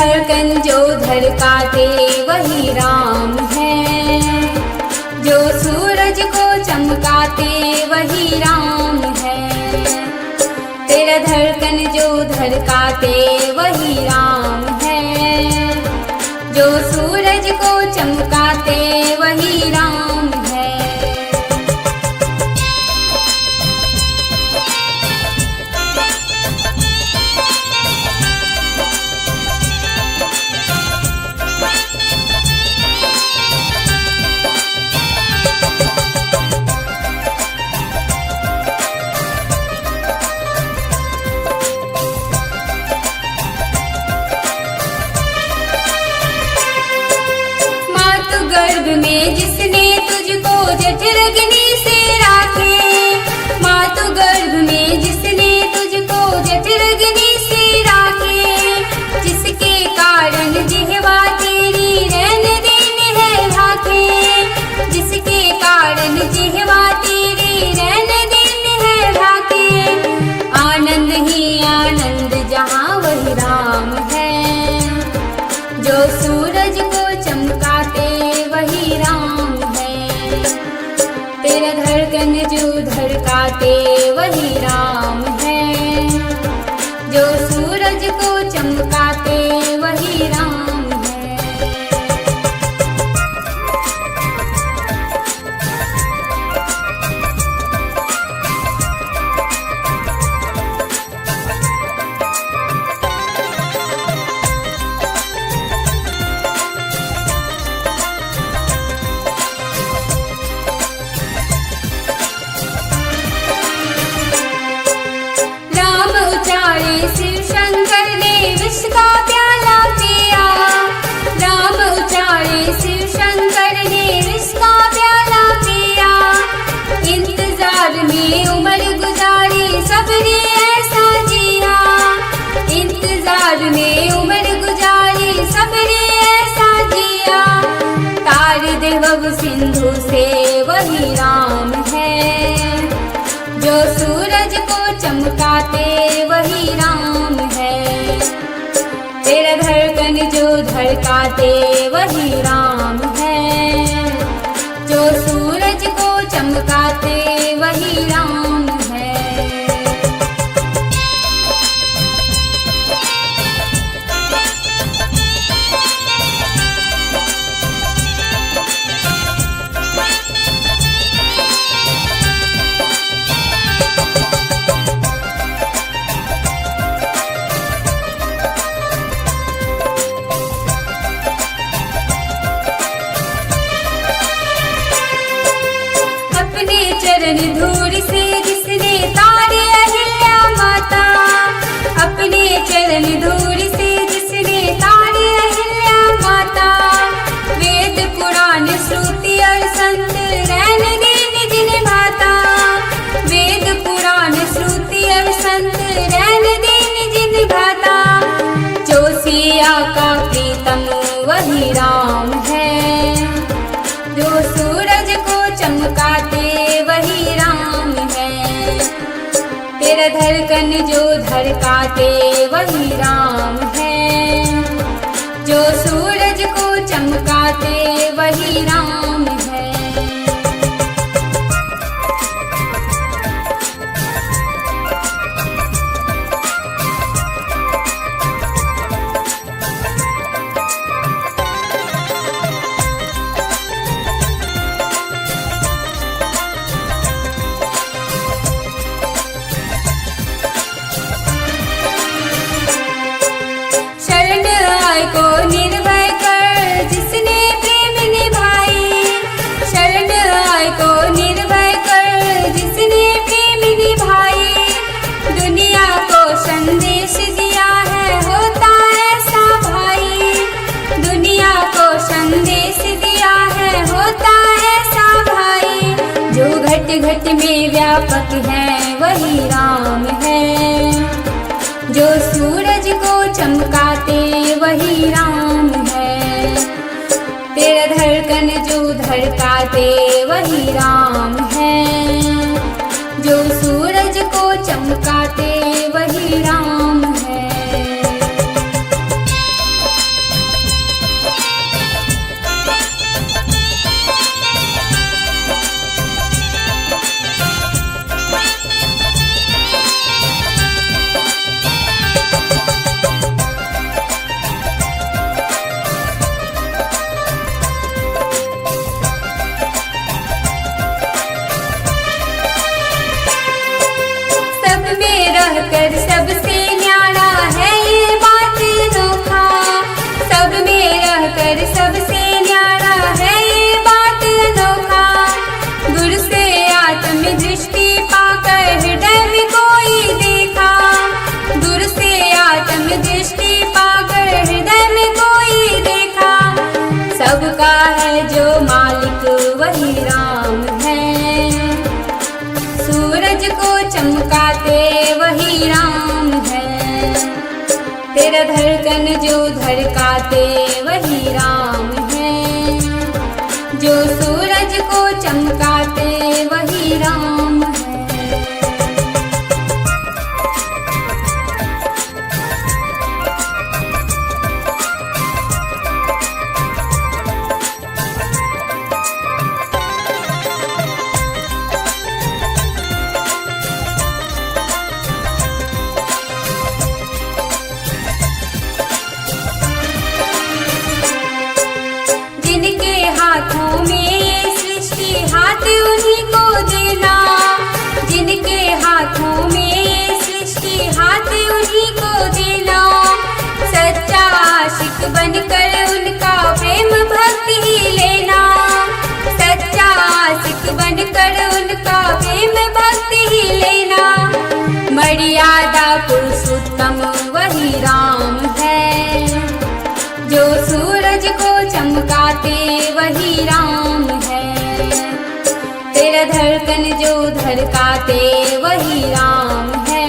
धड़कन जो धड़काते वही राम है, जो सूरज को चमकाते वही राम है। तेरा धड़कन जो धड़काते वही राम है, जो सूरज को चमकाते वही राम है। गर्भ में जिसने तुझको जठरग्नि से राखे, मातु गर्भ में जिसने तुझको जठरग्नि से राखे, जिसके कारण जिह्वा तेरी रैन दिन है भाखे, जिसके कारण जिह्वा तेरी रैन दिन है भाखे। आनंद ही आनंद जहाँ वही राम है, जो सूरज को चमकाते वही राम है। तेरा धड़कन जो धड़काते वही राम है, जो सूरज को चमकाते वही राम है। शिव शंकर ने विष का प्याला पिया, राम उचारे शिव शंकर ने विष का प्याला पिया। इंतजार में उम्र गुजारी सबने ऐसा जिया, इंतजार में उम्र गुजारी सबने ऐसा जिया। तार दे भव सिंधु से वही राम है, जो सूरज को चमकाते वही राम है। तेरा धड़कन जो धड़काते वही राम है, जो सूरज को चमकाते वही राम है। चरण धूल से जिसने तारे अहिल्या माता, अपने चरण धूल से जिसने तारे अहिल्या माता। वेद पुराण श्रुति और संत रैन दिन जिन भाता, वेद पुराण श्रुति और संत रैन दिन जिन भाता। जो सिया का प्रीतम वही राम है, जो सूरज को चमकाते वही राम है। तेरा धड़कन जो धड़काते वही राम है, जो सूरज को चमकाते वही राम है। को निर्भय कर जिसने प्रेम निभाई, शरण आए को निर्भय कर जिसने प्रेम निभाई। दुनिया को संदेश दिया है होता ऐसा भाई, दुनिया को संदेश दिया है होता ऐसा भाई। जो घट घट में व्यापक है वही राम है, जो सूरज को चमकाते वही राम है। तेरा धड़कन जो धड़काते वही राम है, जो सूरज को चमकाते वही राम है। चमकाते वही राम है। तेरा धड़कन जो धड़काते वही राम है। जो सूरज को चमकाते वही राम है। जिनके हाथों में ये सृष्टि हाथ उन्हीं को देना। जिनके हाथों में ये सृष्टि हाथ उन्हीं को देना। सच्चा आशिक बनकर उनका प्रेम भक्ति ही लेना। सच्चा आशिक बनकर उनका प्रेम भक्ति ही लेना। मर्यादा पुरुषोत्तम वही राम है। जो सूरज को चमकाते वही राम है। तेरा धड़कन जो धड़काते वही राम है।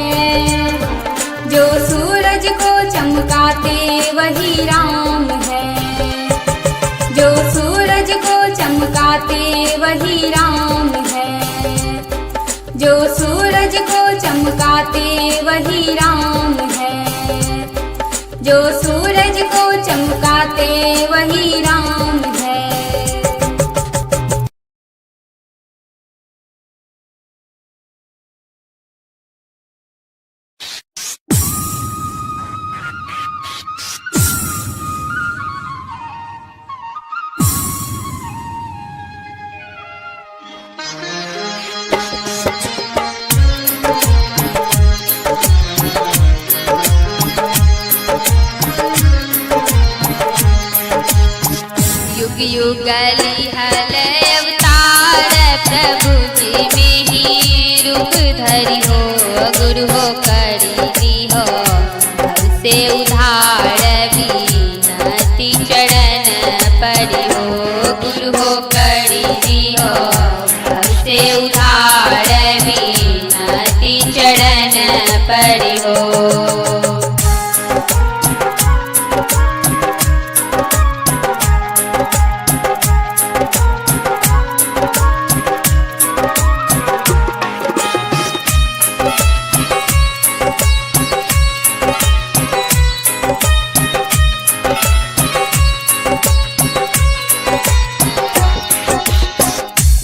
जो सूरज को चमकाते वही राम है। जो सूरज को चमकाते वही राम है। जो सूरज को चमकाते वही राम है। जो सूरज को चमकाते वही राम है। युगली हल अवतार प्रभु जी में ही रूप धरी हो। गुरु हो करी दी हो से उधार विनती चरण पड़ी हो। गुरु हो करी दी हो से उधार विनती चरण पड़ी हो।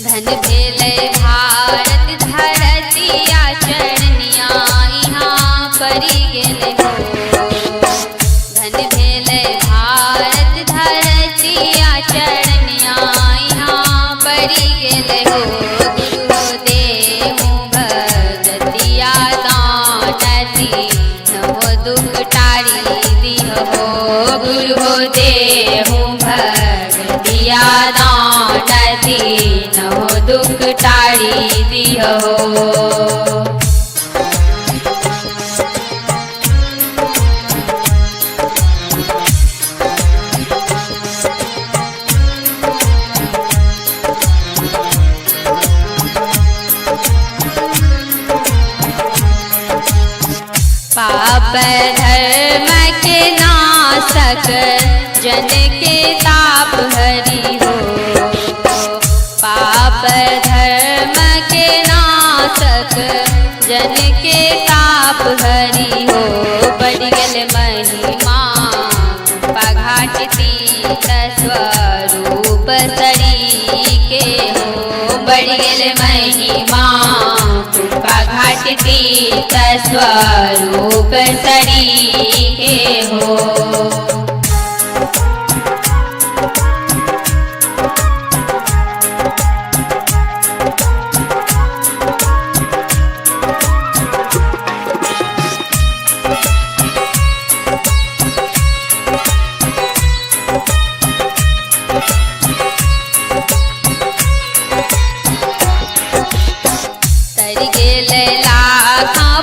धन भेलै भारत धरतिया चरणिया यहाँ परि गेलै हो। धन भेलै भारत धरतिया चरणिया यहाँ परि गेलै हो। गुरु देहु भगतिया दानती नहो दुख टारी दिहो हो। गुरु देहु भगतिया दानती नहो दुख टारी दिहो हो। पाप धर्म के नाशक जन के ताप हरि हो। पाप धर्म के नाशक जन के ताप हरि हो। बढ़ गल महिमा पघाट तीत स्वरूप सरी के हो। बढ़ गल महिमा घाट तीत स्वरूप सरी के हो।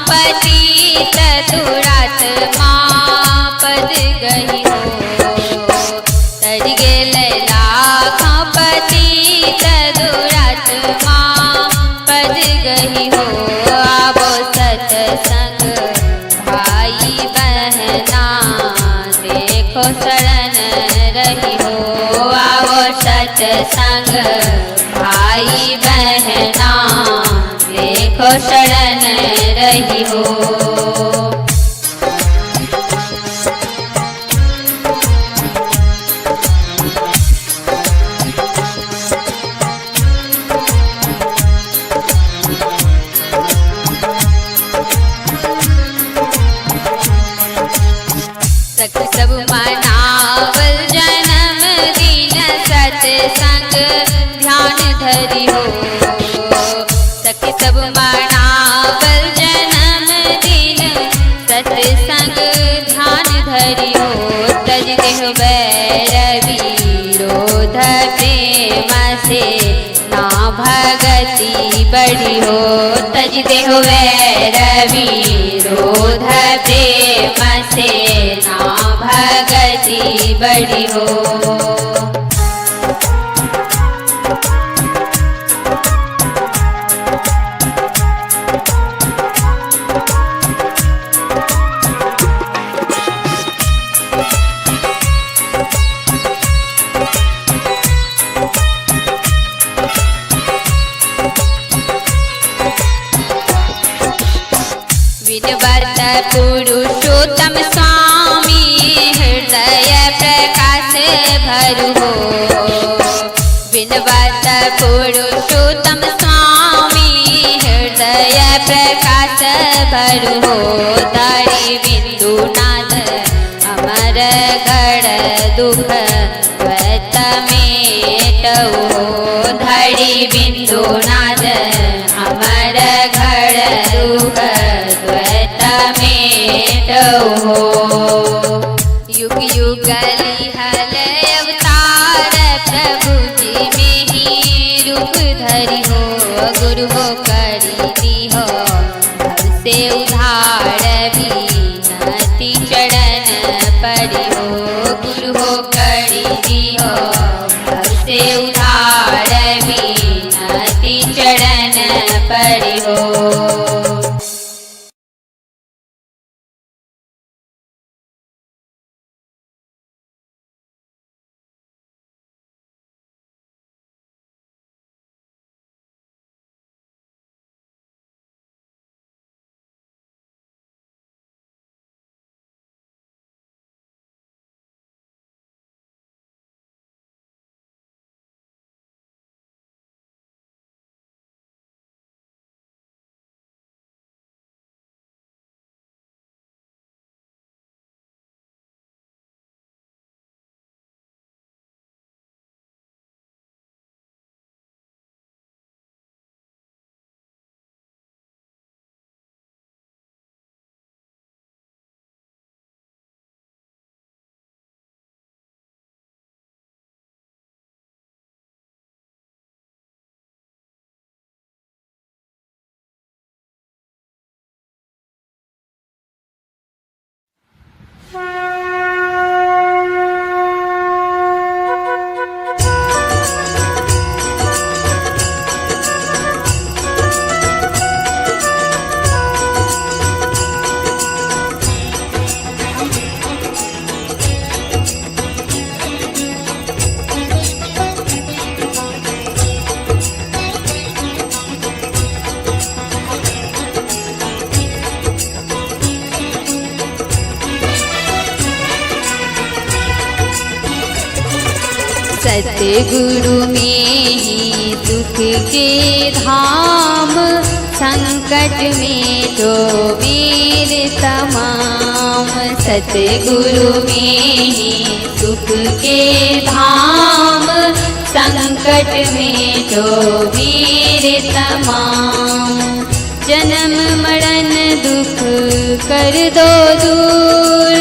पतित दुरात्मा पद गई हो। तर गेल लाखा पतित दुरात्मा पद गई हो। आबो सत संग भाई बहना देखो शरण रही हो। सब मनावल जन्म दिन सत्संग ध्यान धरी हो। सखी सब मनावल जन्म दिन सत्संग ध्यान धरी हो। तज देह बैर विरोध प्रेम से ना भगति बढ़ी हो। तज देह बैर विरोध प्रेम से ना भगति बढ़ी हो। विनवत पुरुषोत्तम स्वामी हृदय प्रकाश भरु हो। विनवत पुरुषोत्तम स्वामी हृदय प्रकाश भरु हो। धरि बिंदु नाद अमर गढ़ दुख द्वैत मेटऊ हो। धरि बिंदु नाद अमर गढ़ दुख द्वैत मेटऊ हो। युग युग लिहल अवतार प्रभु जी में ही रूप धरि हो। गुरु हो करी दी हो भव से उधार विनती चरण परि हो। गुरु हो करी दी हो भव से उधार विनती चरण परि हो। सतगुरु में ही सुख के धाम, संकट में तो वीर तमाम। सतगुरु में ही सुख के धाम, संकट में तो वीर तमाम। जन्म मरण दुख कर दो दूर,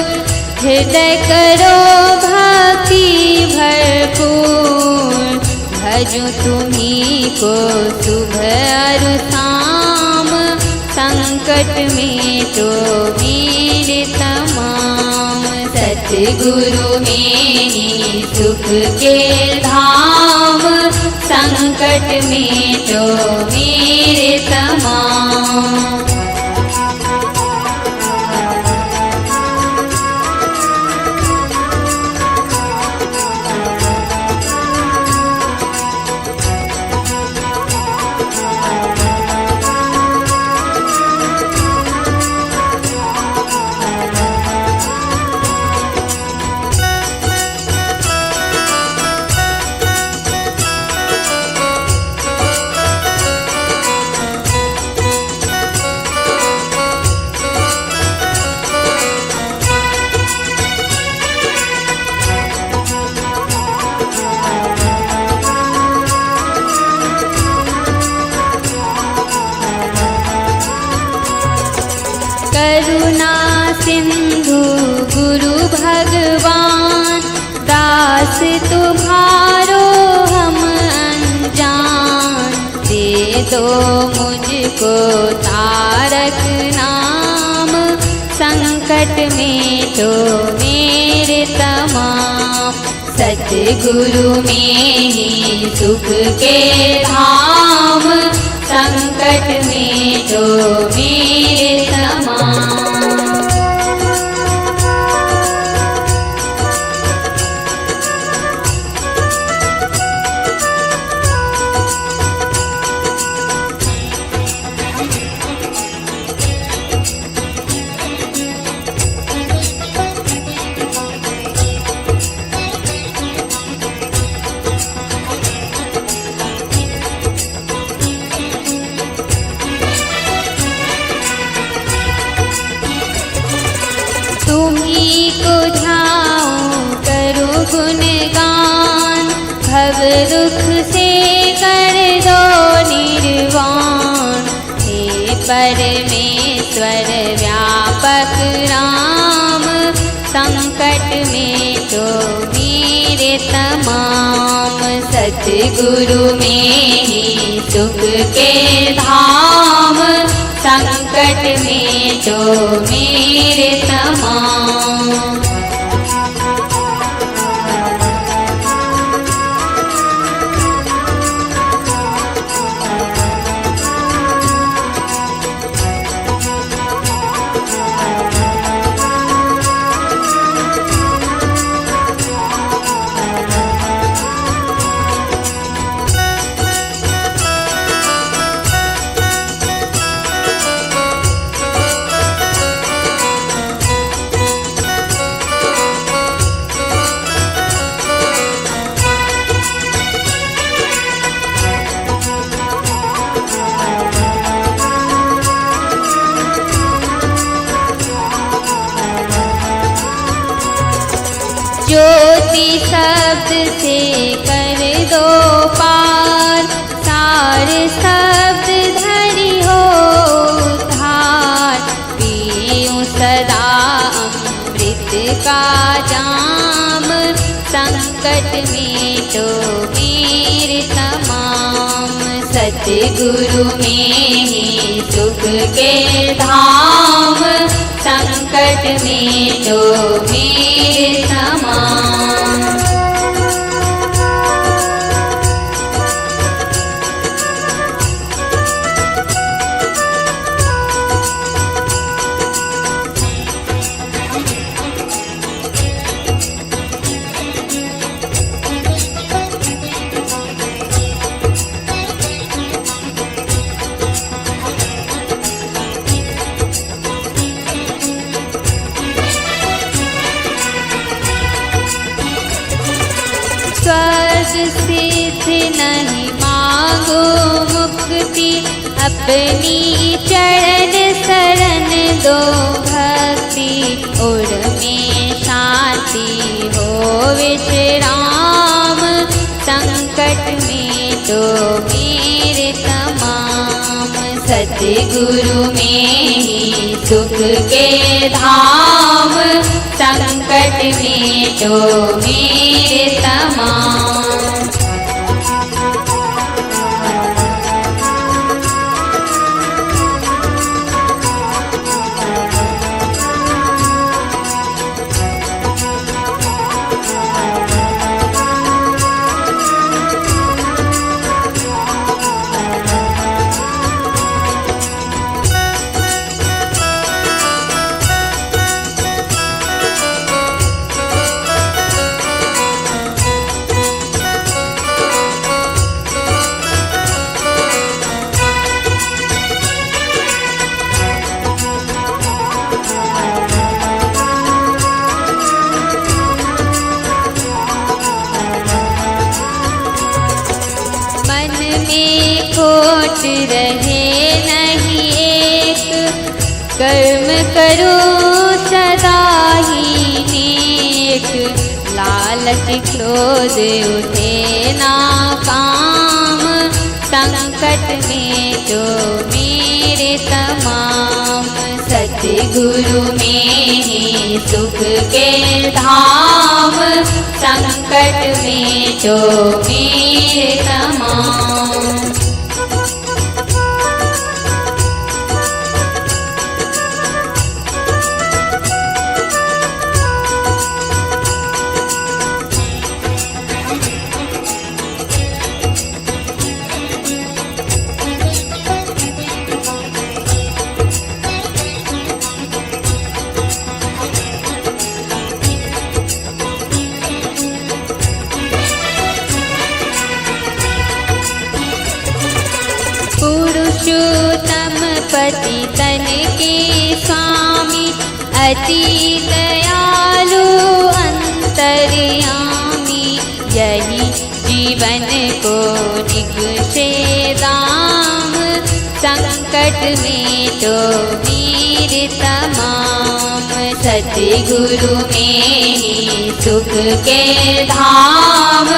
हृदय करो भक्ति भरपूर। भजूं तुम्ही को सुबह और शाम, संकट में तो वीर तमाम। सतगुरु में ही सुख के धाम, संकट में तो वीर तमाम। करुणा सिंधु गुरु भगवान, दास तुम्हारो हम अनजान। दे दो मुझको तारक नाम, संकट में तो मेरे तमाम। सतगुरु में ही सुख के धाम, संकट में तो मेरे तमाम। तुम्ही को ध्याऊं करो गुणगान, भव दुख से कर दो निर्वाण। हे परमेश्वर व्यापक राम, संकट में तो मेरे तमाम। सतगुरु में ही सुख के धाम, संकट में तो मेरे तमाम। ज्योति शब्द से कर दो पार, सार शब्द धरि हो धार। पीऊं सदा अमृत का जाम, संकट में तो मेरे तमाम। सतगुरु में ही सुख के धाम, संकट में तो मेरे तमाम। स्वर्ग सिद्ध नहीं मांगो मुक्ति, अपनी चरण शरण दो भक्ति। उर में शांति हो विश्राम, संकट में तो मेरे तमाम। सतगुरु में ही सुख के धाम, संकट में तो मेरे तमाम। खोट रहे नहीं एक, कर्म करो सदा ही नेक। लालच क्रोध उठे ना काम, संकट में तो मेरे तमाम। सतगुरु सतगुरु में ही सुख के धाम, संकट में जो मेरे तमाम। पुरुषोत्तम पति तन के स्वामी, अति दयालु अंतर्यामी, यही जीवन को निकषे दाम, संकट में तो वीर तमाम। सतगुरु में ही सुख के धाम,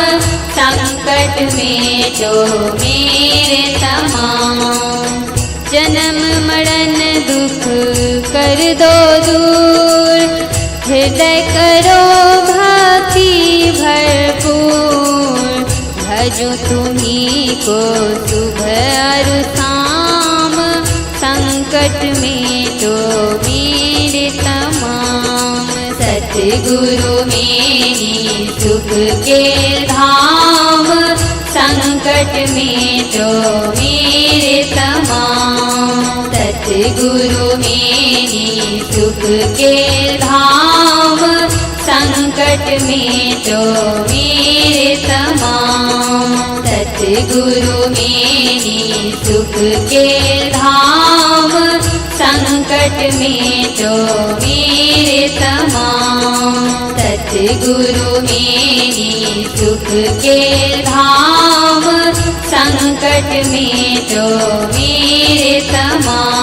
संकट में जो मेरे तमाम। जन्म मरण दुख कर दो दूर, हृदय करो भक्ति भरपूर, भजो तुम्ही को सुबह और शाम, संकट में तो मेरे तमाम। सतगुरु में ही सुख के धाम, संकट में तो मेरे तमाम। सतगुरु में ही सुख के धाम, संकट में तो मेरे तमाम। सतगुरु में ही सुख के धाम, संकट में तो मेरे तमाम। सतगुरु में ही सुख के धाम, संकट में तो मेरे तमाम।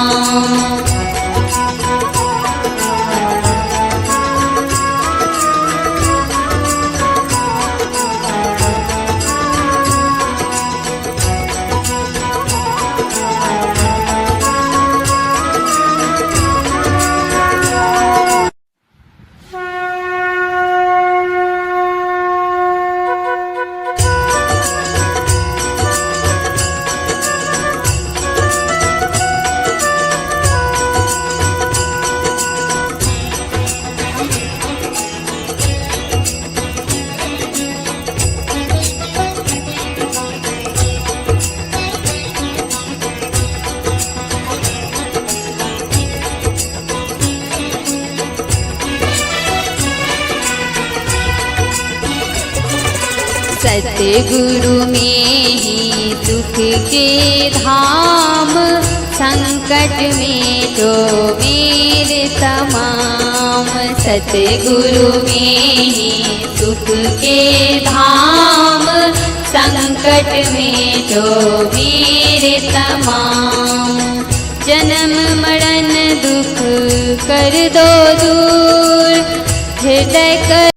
सतगुरु में ही सुख के धाम, संकट में तो मेरे तमाम। सतगुरु में ही सुख के धाम, संकट में तो मेरे तमाम। जन्म मरण दुख कर दो दूर, हृदय कर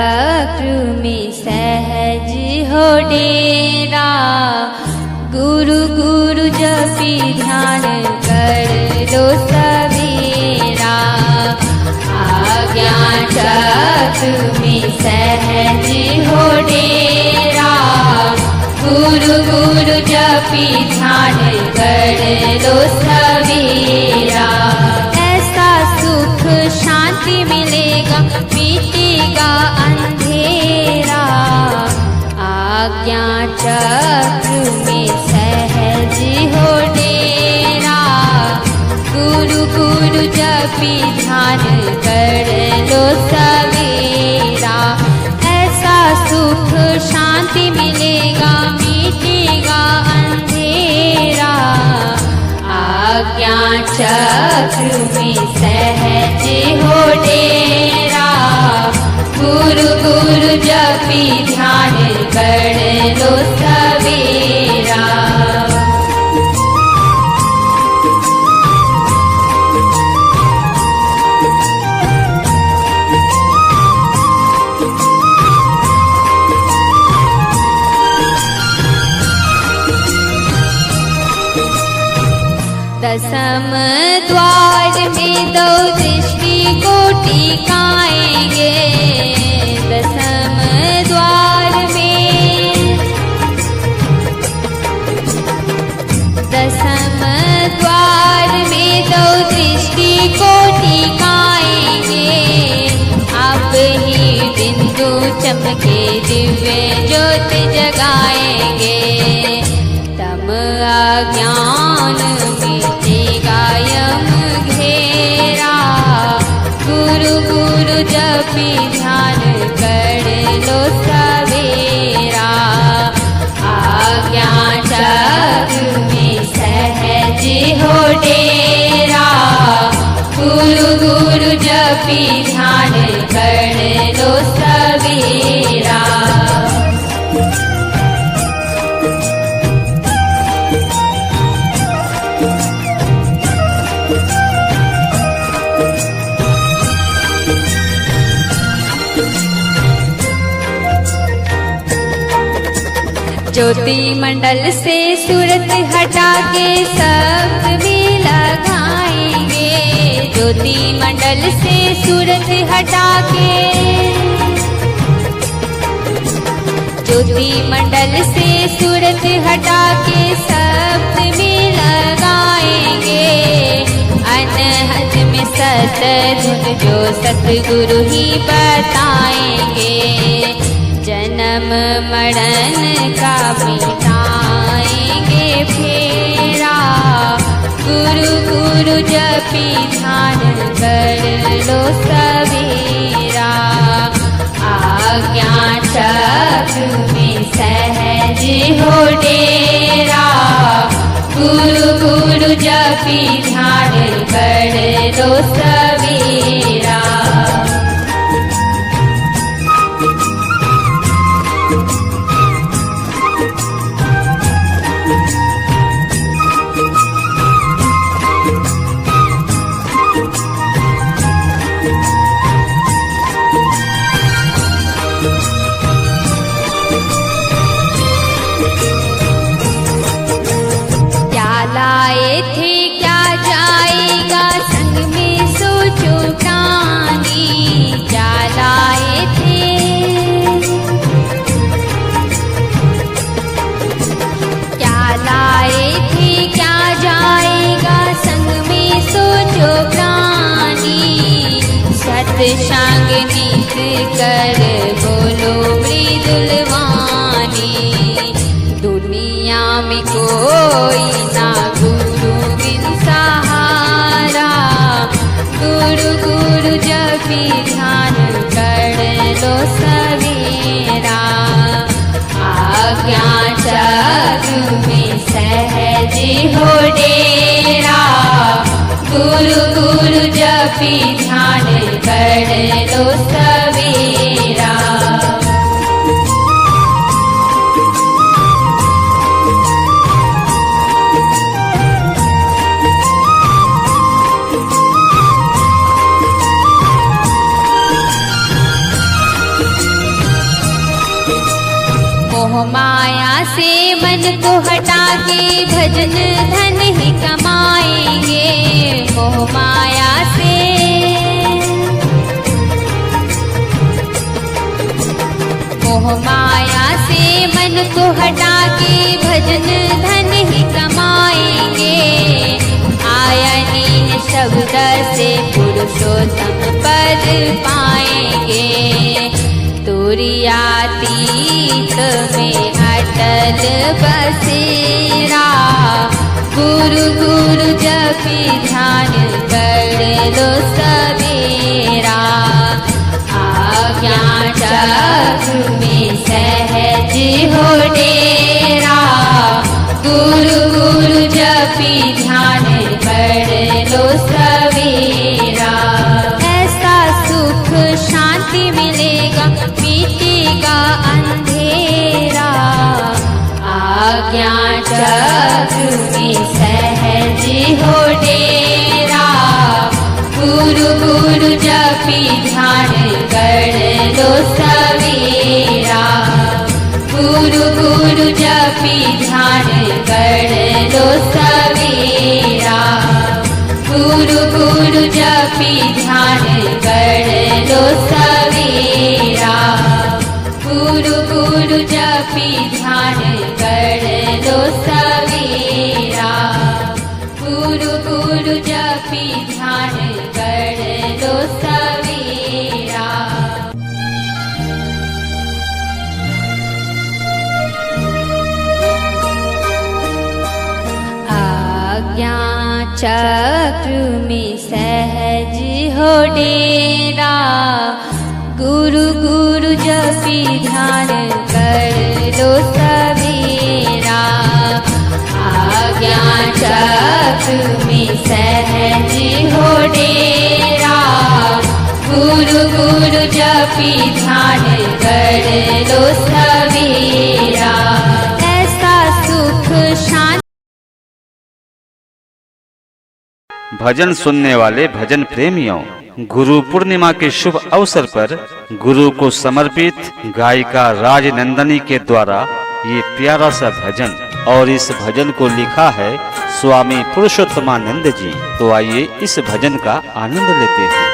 चक्र में सहज हो डेरा। गुरु गुरु जपी ध्यान कर लो सवेरा। आज्ञा चक्र में सहज हो डेरा। गुरु गुरु जपी ध्यान कर लो सवेरा। ऐसा सुख शांति मिलेगा, मिटेगा अंधेरा। आज्ञा चक्र में सहज हो डेरा। गुरु गुरु जपी ध्यान कर लो सवेरा। ऐसा सुख शांति मिलेगा, मिटेगा अंधेरा। आज्ञा चक्र में सहज हो डेरा। गुरु गुरु जपी ध्यान कर लो सवेरा। दसम द्वार में दो दृष्टि को टिकाएंगे। दसम द्वार में, दसम द्वार में दो दृष्टि को टिकाएंगे। आप ही बिंदु चमके दिव्य ज्योत जगाएंगे। तम अज्ञान मिटेगा यम घेरा। गुरु गुरु जपी ध्यान कर लो सवेरा। आज्ञा चक्र में सहज हो डेरा। गुरु गुरु जपी ध्यान कर लो सवेरा। ज्योति मंडल से सूरत हटा के शब्द में लगाएंगे। ज्योति मंडल से सूरत हटा के, ज्योति मंडल से सूरत हटा के शब्द में लगाएंगे। अनहद में सतधुन जो सतगुरु ही बताएंगे। जन्म मरण का मिटाएंगे फेरा। गुरु गुरु जपी ध्यान कर लो सवेरा। आज्ञा चक्र में सहज हो डेरा। गुरु गुरु जपी ध्यान कर लो सवेरा। शांग नीत कर बोलो मृदुलवानी। दुनिया में कोई ना गुरु बिन सहारा। गुरु गुरु जपी ध्यान कर लो सवेरा। आज्ञा चक्र में सहज हो डेरा। गुरु गुरु जपी ध्यान कर मोह माया से मन को हटा के भजन धन ही कमाएंगे। मोह माया से मन को हटा के भजन धन ही कमाएंगे। आया नीन शब्द से पुरुषोत्तम पद पाएंगे। तुरीयातीत में अटल बसेरा, गुरु गुरु जपी ध्यान कर लो सवेरा। आज्ञा चक्र में सहज हो डेरा, गुरु गुरु जपी ध्यान कर लो सवेरा। ऐसा सुख शांति मिलेगा, मिटेगा अंधेरा। आज्ञा चक्र में सहज हो डेरा, गुरु गुरु जपी ध्यान कर लो सवेरा। गुरु गुरु जपी ध्यान कर लो सवेरा। गुरु गुरु जपी ध्यान कर लो सवेरा। गुरु गुरु जपी ध्यान कर लो सवेरा। गुरु गुरु जपी ध्यान कर लो सवेरा। आज्ञा चक्र में सहज हो डेरा, गुरु गुरु जपी ध्यान कर लो सवेरा। आज्ञा चक्र में सहज हो डेरा, गुरु गुरु जपी ध्यान कर लो सवेरा। ऐसा सुख शांति। भजन सुनने वाले भजन प्रेमियों, गुरु पूर्णिमा के शुभ अवसर पर गुरु को समर्पित गायिका राजनंदनी के द्वारा ये प्यारा सा भजन, और इस भजन को लिखा है स्वामी पुरुषोत्तमानंद जी। तो आइए इस भजन का आनंद लेते हैं।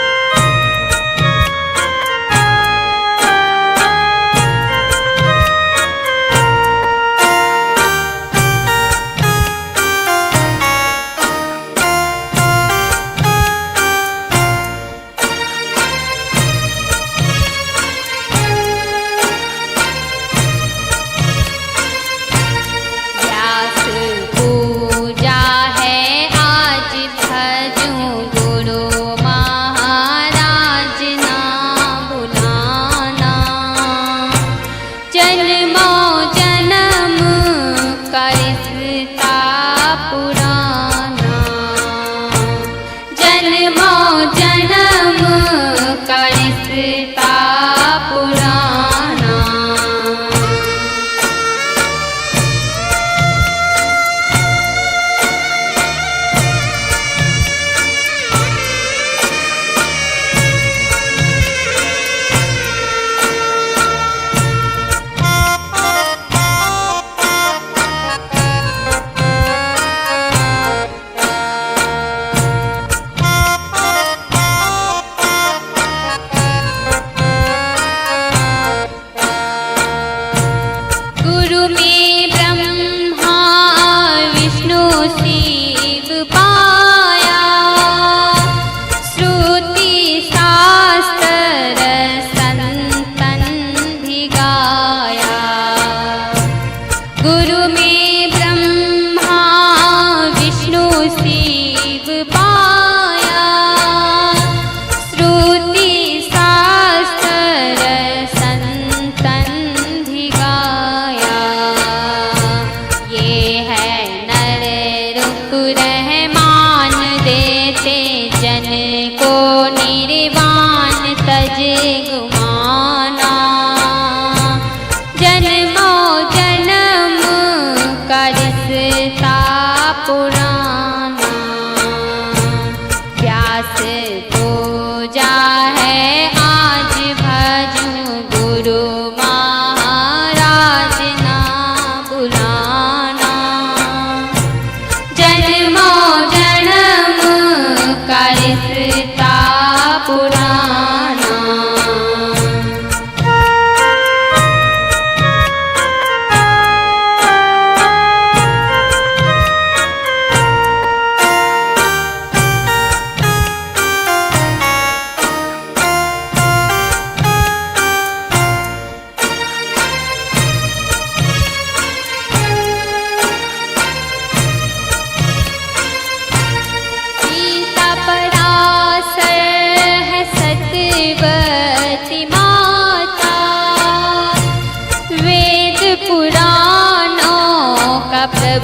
आज भजूं गुरु महाराज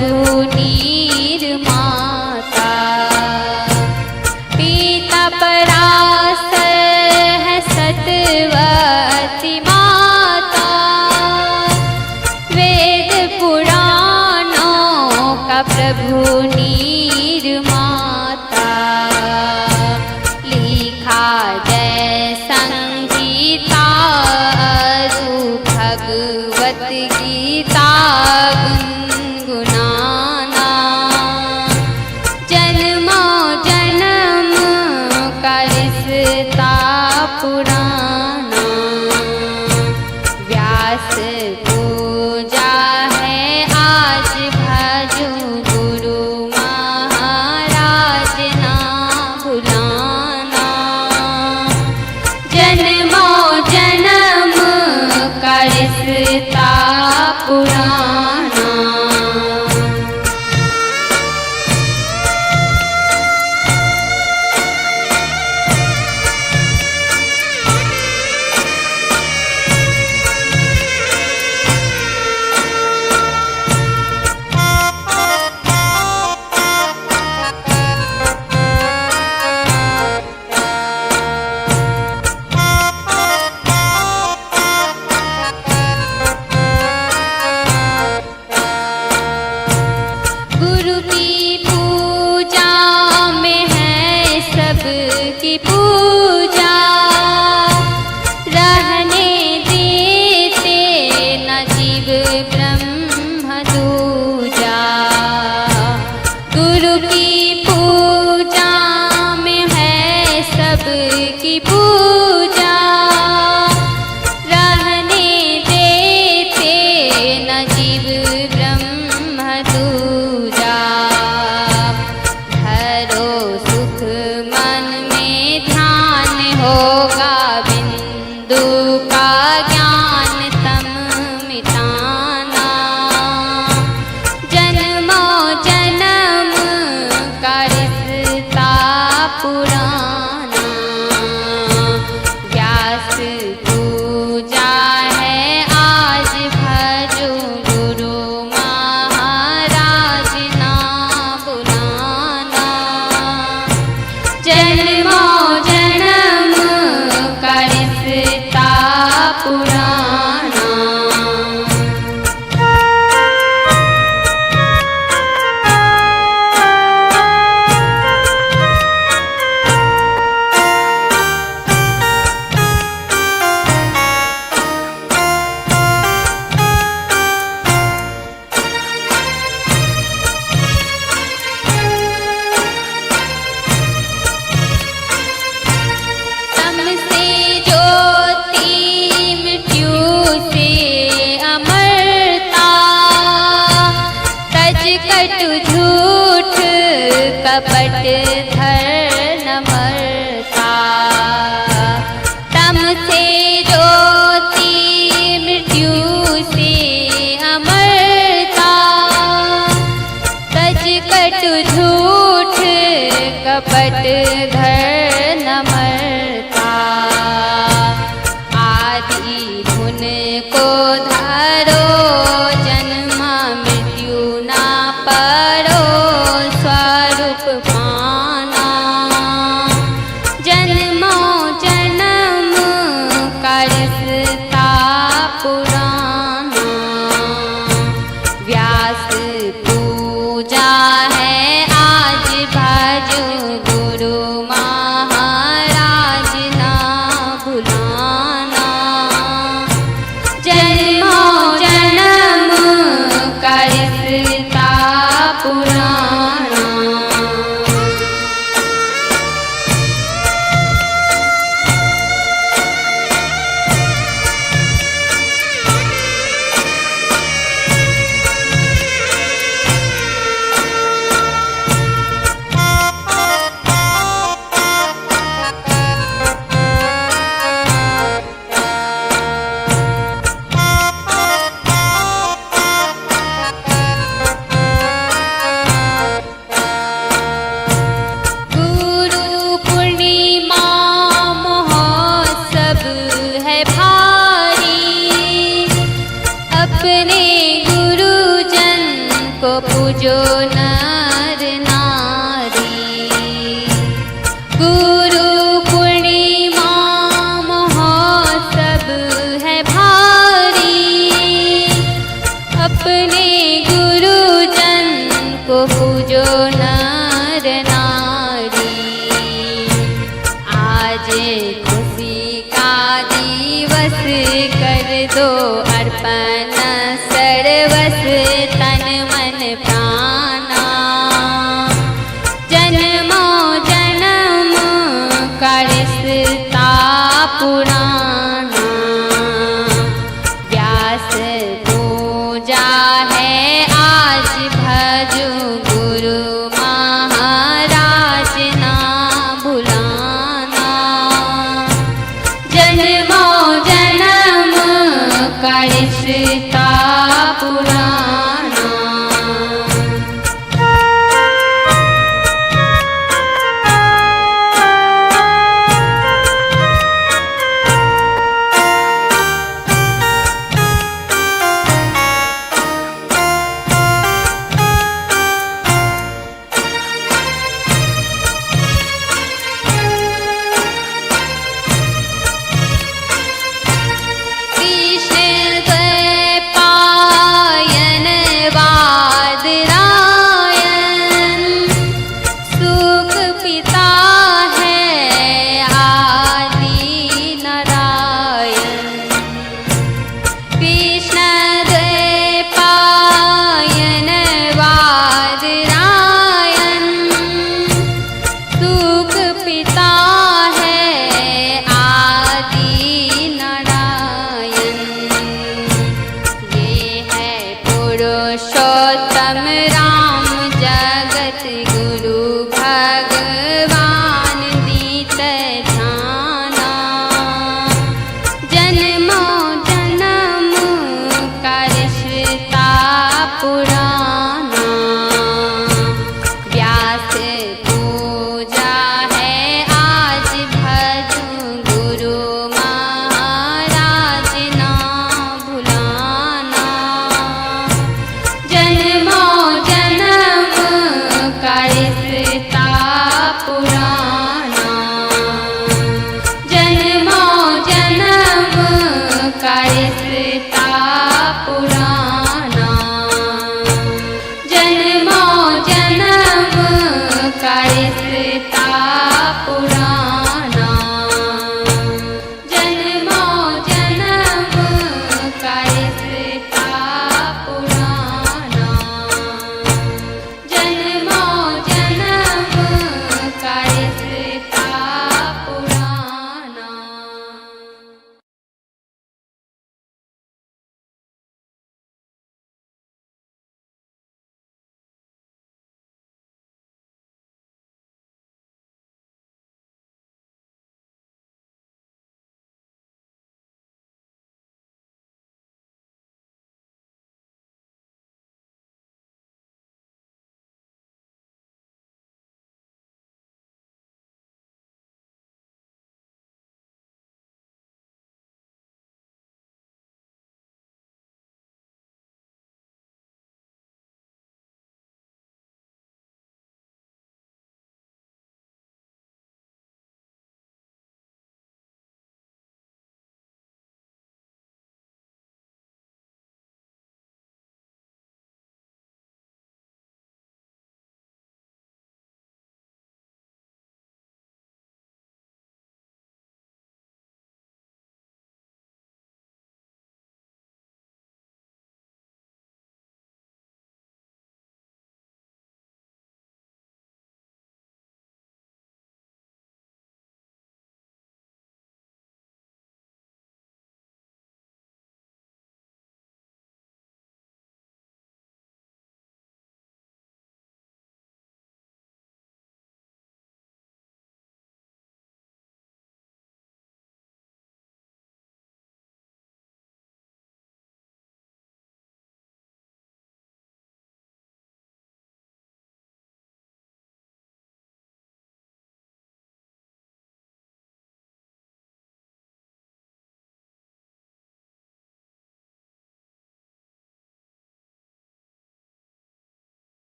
प्रभु निर्माता। पिता पराशर है सतवती माता, वेद पुराणों का प्रभु निर्माता। लिखा जय संगीता अरु भगवत गीता गुनगुनाना। जन्मों जन्म का रिश्ता पुराना। व्यास पूजा है आज भजो गुरु महाराज ना भुलाना। जन्मों जन्म का रिश्ता पुराना। गुरु की पूजा में है सबकी पूजा। रहने देते न जीव ब्रह्म दूजा। गुरु की पूजा में है सबकी पूजा। रहने देते न जीव ब्रह्म दूजा। धरो सुख मन में ध्यान होगा बिंदु का ज्ञान तम मिटाना। जन्मों जन्म का रिश्ता पुराना। व्यास पूजा है आज भजो गुरु महाराज ना बुलाना। जन्मों जन्म का रिश्ता पुराना। तम से ज्योति मृत्यु से अमरता। तज कटु झूठ कपट धर न मरता। तम से ज्योति मृत्यु से अमरता। तज कटु झूठ कपट धर न मरता। आदि धुन को धारो जन्म मृत्यु ना परो स्वरूप पाना। जन्मों जन्म का रिश्ता पुराना। व्यास पूजा है आज भजो गुरु महाराज ना भुलाना। जन्मों जन्म का रिश्ता पुराना। पूजो नर नारी। गुरु पूर्णिमा महोत्सव है भारी, अपने गुरुजन को पूजो नर नारी। आज खुशी का दिवस कर दो अर्पण सर्वस तन मन प्राणा। जन्मो जन्म का रिश्ता पुराना, व्यास पूजा है आज भजो गुरु महाराज ना भुलाना। जन्मो जन्म का रिश्ता पुराना। पुरुषोत्तम